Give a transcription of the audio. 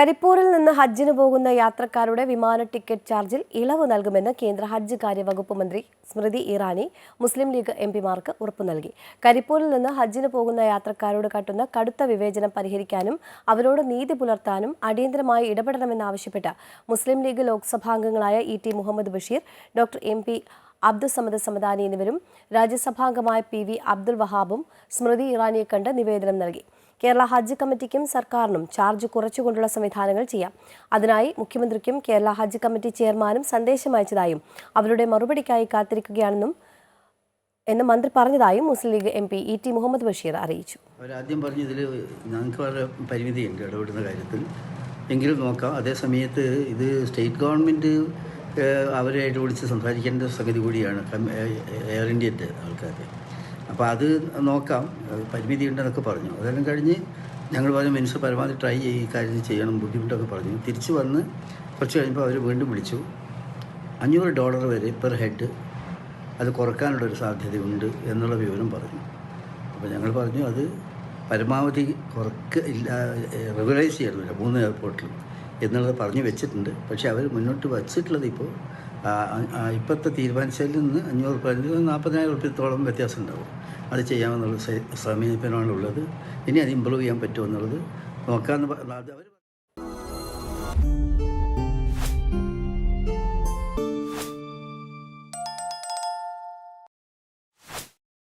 കരിപ്പൂരിൽ നിന്ന് ഹജ്ജിന് പോകുന്ന യാത്രക്കാരുടെ വിമാന ടിക്കറ്റ് ചാർജിൽ ഇളവ് നൽകുമെന്ന് കേന്ദ്ര ഹജ്ജ് കാര്യ വകുപ്പ് മന്ത്രി സ്മൃതി ഇറാനി മുസ്ലിം ലീഗ് എംപിമാർക്ക് ഉറപ്പു നൽകി. കരിപ്പൂരിൽ നിന്ന് ഹജ്ജിന് പോകുന്ന യാത്രക്കാരോട് കാട്ടുന്ന കടുത്ത വിവേചനം പരിഹരിക്കാനും അവരോട് നീതി പുലർത്താനും അടിയന്തരമായി ഇടപെടണമെന്നാവശ്യപ്പെട്ട് മുസ്ലിം ലീഗ് ലോക്സഭാംഗങ്ങളായ ET Muhammad Basheer, doctor MP Abdussamad Samadani എന്നിവരും രാജ്യസഭാംഗമായ PV അബ്ദുൽ വഹാബും സ്മൃതി ഇറാനിയെ കണ്ട് നിവേദനം നൽകി. കേരള ഹജ്ജ് കമ്മിറ്റിക്കും സർക്കാരിനും ചാർജ് കുറച്ചുകൊണ്ടുള്ള സംവിധാനങ്ങൾ ചെയ്യാം. അതിനായി മുഖ്യമന്ത്രിക്കും കേരള ഹജ്ജ് കമ്മിറ്റി ചെയർമാനും സന്ദേശം അയച്ചതായും അവരുടെ മറുപടിക്കായി കാത്തിരിക്കുകയാണെന്നും മന്ത്രി പറഞ്ഞതായും മുസ്ലിം ലീഗ് MP ET മുഹമ്മദ് ബഷീർ അറിയിച്ചു. അവരാദ്യം പറഞ്ഞു ഇതിൽ ഞങ്ങൾക്ക് വളരെ പരിമിതിയുണ്ട് ഇടപെടുന്ന കാര്യത്തിൽ, എങ്കിലും നോക്കാം. അതേസമയത്ത് ഇത് സ്റ്റേറ്റ് ഗവൺമെൻറ് അവരായിട്ട് വിളിച്ച് സംസാരിക്കേണ്ട സംഗതി കൂടിയാണ് എയർ ഇന്ത്യൻ്റെ ആൾക്കാർ. അപ്പോൾ അത് നോക്കാം, പരിമിതി ഉണ്ടെന്നൊക്കെ പറഞ്ഞു. അതെല്ലാം കഴിഞ്ഞ് ഞങ്ങൾ പറഞ്ഞു മിനിസ്റ്റർ പരമാവധി ട്രൈ ഈ കാര്യം ചെയ്യണം, ബുദ്ധിമുട്ടൊക്കെ പറഞ്ഞു. തിരിച്ച് വന്ന് കുറച്ച് കഴിയുമ്പോൾ അവർ വീണ്ടും വിളിച്ചു. $500 വരെ പെർ ഹെഡ് അത് കുറക്കാനുള്ളൊരു സാധ്യതയുണ്ട് എന്നുള്ള വിവരം പറഞ്ഞു. അപ്പോൾ ഞങ്ങൾ പറഞ്ഞു അത് പരമാവധി റെഗുലൈസ് ചെയ്യണമില്ല 3 എയർപോർട്ടിലും എന്നുള്ളത് പറഞ്ഞു വെച്ചിട്ടുണ്ട്. പക്ഷേ അവർ മുന്നോട്ട് വച്ചിട്ടുള്ളത് ഇപ്പോഴത്തെ തീരുമാനിച്ചതിൽ നിന്ന് $500 വ്യത്യാസം ഉണ്ടാവും. അത് ചെയ്യാമെന്നുള്ള സമീപനമാണുള്ളത്. ഇനി അത് ഇമ്പ്രൂവ് ചെയ്യാൻ പറ്റുമോ എന്നുള്ളത് നോക്കാമെന്ന് അവർ